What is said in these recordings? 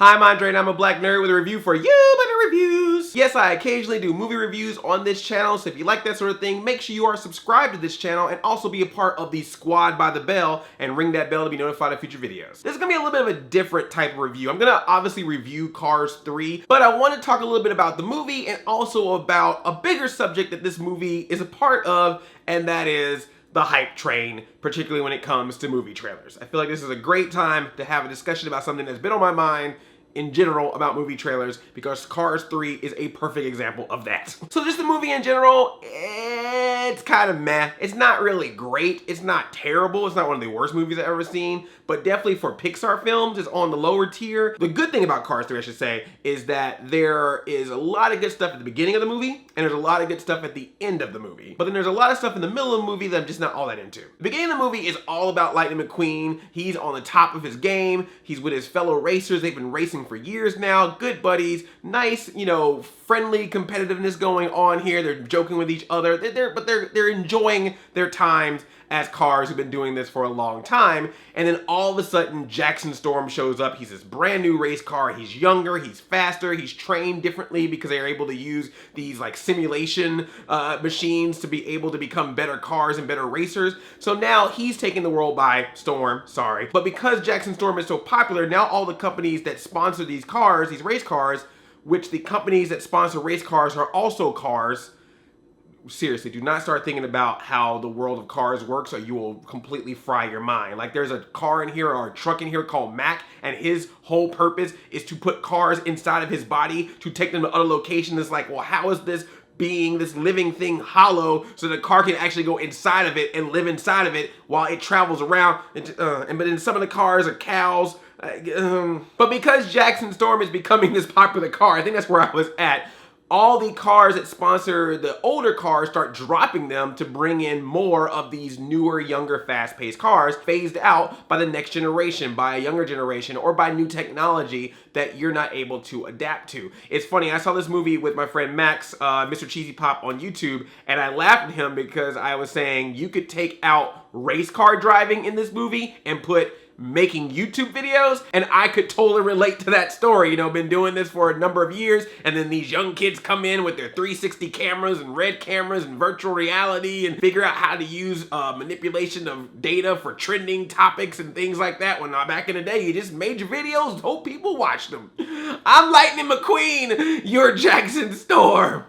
Hi, I'm Andre and I'm a black nerd with a review for you, Better Reviews. Yes, I occasionally do movie reviews on this channel, so if you like that sort of thing, make sure you are subscribed to this channel and also be a part of the squad by the bell and ring that bell to be notified of future videos. This is gonna be a little bit of a different type of review. I'm gonna obviously review Cars 3, but I want to talk a little bit about the movie and also about a bigger subject that this movie is a part of, and that is the hype train, particularly when it comes to movie trailers. I feel like this is a great time to have a discussion about something that's been on my mind in general about movie trailers, because Cars 3 is a perfect example of that. So just the movie in general, it's kind of meh. It's not really great. It's not terrible. It's not one of the worst movies I've ever seen, but definitely for Pixar films, it's on the lower tier. The good thing about Cars 3, I should say, is that there is a lot of good stuff at the beginning of the movie, and there's a lot of good stuff at the end of the movie. But then there's a lot of stuff in the middle of the movie that I'm just not all that into. The beginning of the movie is all about Lightning McQueen. He's on the top of his game. He's with his fellow racers. They've been racing for years now, good buddies, nice, friendly competitiveness going on here. They're joking with each other, they're enjoying their times as cars who've been doing this for a long time. And then all of a sudden, Jackson Storm shows up. He's this brand new race car. He's younger, he's faster, he's trained differently because they're able to use these like simulation machines to be able to become better cars and better racers. So now he's taking the world by storm, sorry. But because Jackson Storm is so popular, now all the companies that sponsor these cars, these race cars, which the companies that sponsor race cars are also cars. Seriously, do not start thinking about how the world of cars works or you will completely fry your mind. Like, there's a car in here or a truck in here called Mac, and his whole purpose is to put cars inside of his body to take them to other locations. It's like, well, how is this being, this living thing, hollow so the car can actually go inside of it and live inside of it while it travels around? But then some of the cars are cows. But because Jackson Storm is becoming this popular car, I think that's where I was at. All the cars that sponsor the older cars start dropping them to bring in more of these newer, younger, fast-paced cars phased out by the next generation, by a younger generation, or by new technology that you're not able to adapt to. It's funny, I saw this movie with my friend Max, Mr. Cheesy Pop on YouTube, and I laughed at him because I was saying you could take out race car driving in this movie and put making YouTube videos, and I could totally relate to that story. Been doing this for a number of years, and then these young kids come in with their 360 cameras and red cameras and virtual reality and figure out how to use manipulation of data for trending topics and things like that. When back in the day, you just made your videos, hope people watched them. I'm Lightning McQueen, you're Jackson Storm,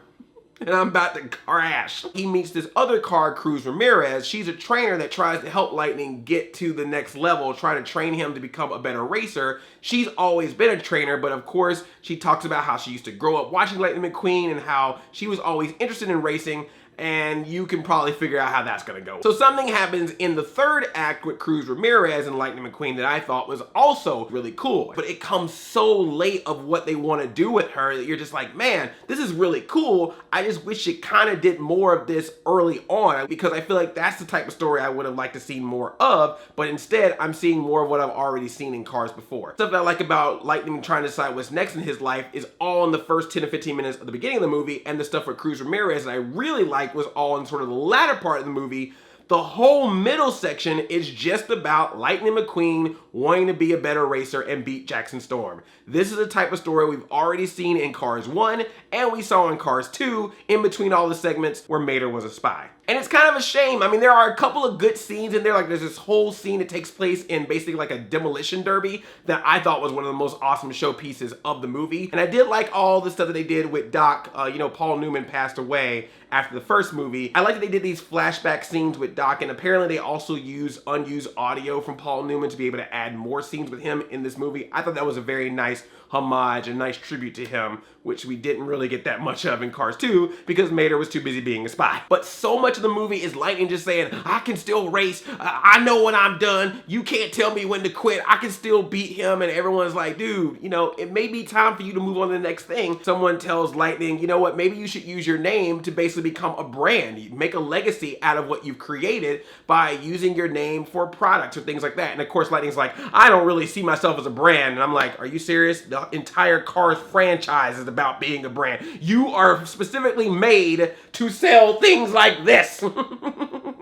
and I'm about to crash. He meets this other car, Cruz Ramirez. She's a trainer that tries to help Lightning get to the next level, trying to train him to become a better racer. She's always been a trainer, but of course, she talks about how she used to grow up watching Lightning McQueen and how she was always interested in racing, and you can probably figure out how that's gonna go. So something happens in the third act with Cruz Ramirez and Lightning McQueen that I thought was also really cool. But it comes so late of what they want to do with her that you're just like, man, this is really cool. I just wish it kind of did more of this early on, because I feel like that's the type of story I would have liked to see more of, but instead I'm seeing more of what I've already seen in Cars before. Stuff that I like about Lightning trying to decide what's next in his life is all in the first 10 to 15 minutes of the beginning of the movie, and the stuff with Cruz Ramirez that I really like was all in sort of the latter part of the movie. The whole middle section is just about Lightning McQueen wanting to be a better racer and beat Jackson Storm. This is the type of story we've already seen in Cars 1 and we saw in Cars 2 in between all the segments where Mater was a spy. And it's kind of a shame. I mean, there are a couple of good scenes in there. Like, there's this whole scene that takes place in basically like a demolition derby that I thought was one of the most awesome showpieces of the movie. And I did like all the stuff that they did with Doc. Paul Newman passed away after the first movie. I like that they did these flashback scenes with Doc, and apparently they also use unused audio from Paul Newman to be able to add more scenes with him in this movie. I thought that was a very nice homage, a nice tribute to him, which we didn't really get that much of in Cars 2 because Mater was too busy being a spy. But so much of the movie is Lightning just saying, I can still race, I know when I'm done, you can't tell me when to quit, I can still beat him, and everyone's like, dude, it may be time for you to move on to the next thing. Someone tells Lightning, you know what, maybe you should use your name to basically become a brand. You make a legacy out of what you've created by using your name for products or things like that. And of course, Lightning's like, I don't really see myself as a brand. And I'm like, are you serious? The entire Cars franchise is about being a brand. You are specifically made to sell things like this.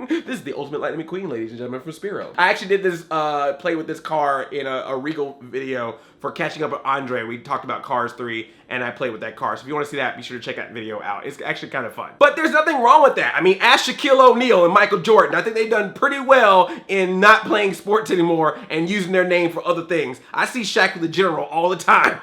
This is the ultimate Lightning McQueen, ladies and gentlemen, from Spiro. I actually did this, play with this car in a Regal video for catching up with Andre. We talked about Cars 3 and I played with that car. So if you want to see that, be sure to check that video out. It's actually kind of fun. But there's nothing wrong with that. I mean, ask Shaquille O'Neal and Michael Jordan. I think they've done pretty well in not playing sports anymore and using their name for other things. I see Shaq with the General all the time.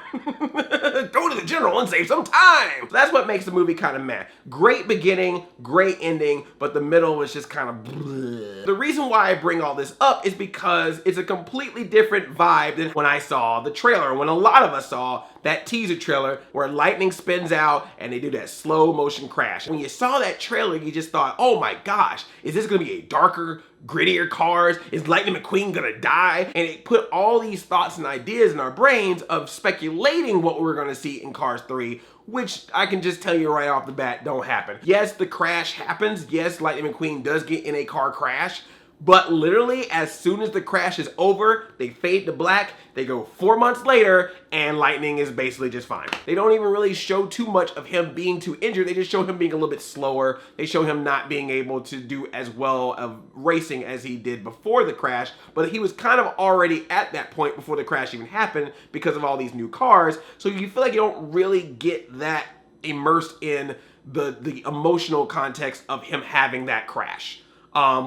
Go to the General and save some time. So that's what makes the movie kind of meh. Great beginning, great ending, but the middle was just kind of bleh. The reason why I bring all this up is because it's a completely different vibe than when I saw the trailer, when a lot of us saw that teaser trailer where lightning spins out and they do that slow motion crash. When you saw that trailer, you just thought, oh my gosh, is this gonna be a darker, grittier Cars? Is Lightning McQueen gonna die? And it put all these thoughts and ideas in our brains of speculating what we're gonna see in Cars 3, which I can just tell you right off the bat don't happen. Yes, the crash happens. Yes, Lightning McQueen does get in a car crash. But literally, as soon as the crash is over, they fade to black, they go 4 months later, and Lightning is basically just fine. They don't even really show too much of him being too injured. They just show him being a little bit slower. They show him not being able to do as well of racing as he did before the crash, but he was kind of already at that point before the crash even happened because of all these new cars. So you feel like you don't really get that immersed in the emotional context of him having that crash.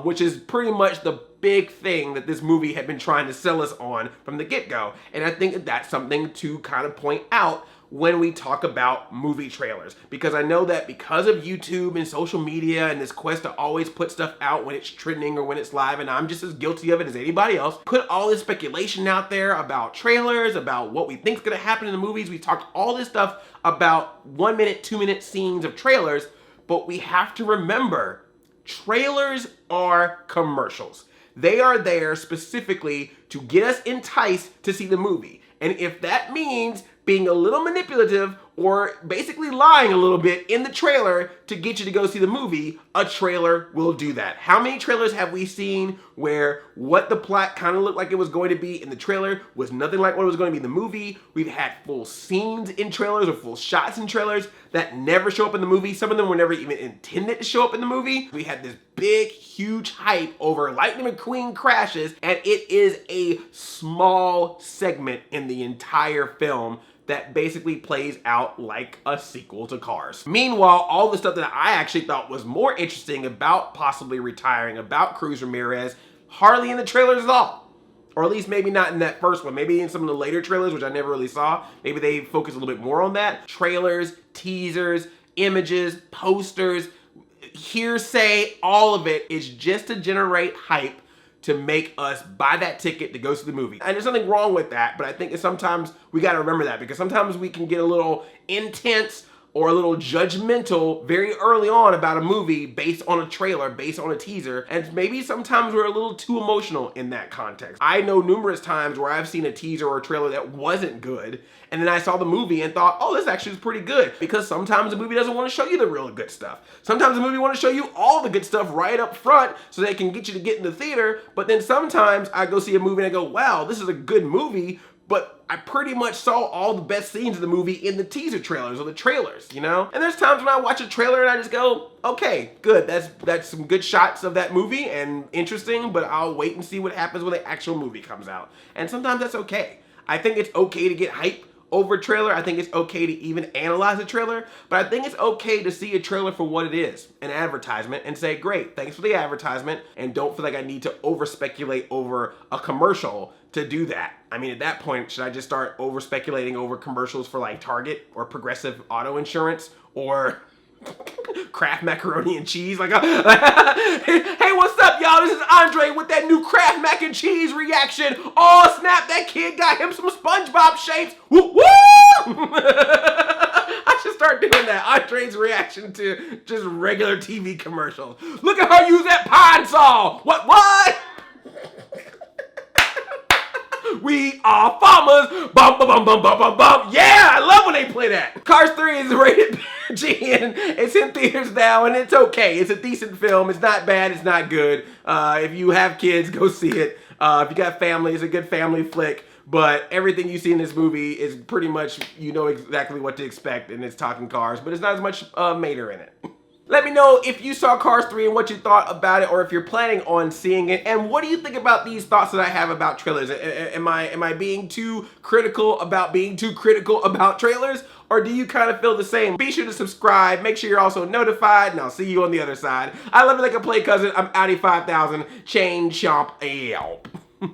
Which is pretty much the big thing that this movie had been trying to sell us on from the get-go. And I think that that's something to kind of point out when we talk about movie trailers. Because I know that because of YouTube and social media and this quest to always put stuff out when it's trending or when it's live, and I'm just as guilty of it as anybody else, put all this speculation out there about trailers, about what we think is gonna happen in the movies. We talked all this stuff about 1 minute, 2 minute scenes of trailers, but we have to remember trailers are commercials. They are there specifically to get us enticed to see the movie. And if that means being a little manipulative or basically lying a little bit in the trailer to get you to go see the movie, a trailer will do that. How many trailers have we seen where what the plot kind of looked like it was going to be in the trailer was nothing like what it was going to be in the movie? We've had full scenes in trailers or full shots in trailers that never show up in the movie. Some of them were never even intended to show up in the movie. We had this big, huge hype over Lightning McQueen crashes, and it is a small segment in the entire film that basically plays out like a sequel to Cars. Meanwhile, all the stuff that I actually thought was more interesting about possibly retiring, about Cruz Ramirez, hardly in the trailers at all. Or at least maybe not in that first one. Maybe in some of the later trailers, which I never really saw. Maybe they focus a little bit more on that. Trailers, teasers, images, posters, hearsay, all of it is just to generate hype to make us buy that ticket to go see the movie. And there's nothing wrong with that, but I think that sometimes we gotta remember that, because sometimes we can get a little intense or a little judgmental very early on about a movie based on a trailer, based on a teaser, and maybe sometimes we're a little too emotional in that context. I know numerous times where I've seen a teaser or a trailer that wasn't good, and then I saw the movie and thought, oh, this actually is pretty good, because sometimes the movie doesn't want to show you the real good stuff. Sometimes the movie wants to show you all the good stuff right up front so they can get you to get in the theater, but then sometimes I go see a movie and I go, wow, this is a good movie, but I pretty much saw all the best scenes of the movie in the teaser trailers or the trailers, you know? And there's times when I watch a trailer and I just go, okay, good, that's some good shots of that movie and interesting, but I'll wait and see what happens when the actual movie comes out. And sometimes that's okay. I think it's okay to get hype over a trailer. I think it's okay to even analyze a trailer, but I think it's okay to see a trailer for what it is, an advertisement, and say, great, thanks for the advertisement, and don't feel like I need to over speculate over a commercial to do that. I mean, at that point, should I just start over speculating over commercials for like Target or Progressive Auto Insurance or Kraft macaroni and cheese? Like, hey, what's up, y'all? This is Andre with that new Kraft mac and cheese reaction. Oh, snap, that kid got him some SpongeBob shapes. Woo, woo! I should start doing that. Andre's reaction to just regular TV commercials. Look at her use that pine saw. What? We are farmers. Bum, bum, bum, bum, bum, bum, bum. Yeah, I love when they play that. Cars 3 is rated PG and it's in theaters now, and it's okay. It's a decent film. It's not bad. It's not good. If you have kids, go see it. If you got family, it's a good family flick. But everything you see in this movie is pretty much, you know exactly what to expect, and it's talking cars, but it's not as much Mater in it. Let me know if you saw Cars 3 and what you thought about it, or if you're planning on seeing it. And what do you think about these thoughts that I have about trailers? Am I being too critical about trailers? Or do you kind of feel the same? Be sure to subscribe. Make sure you're also notified, and I'll see you on the other side. I love you like a play cousin. I'm Audi 5000. Chain Chomp. Yelp.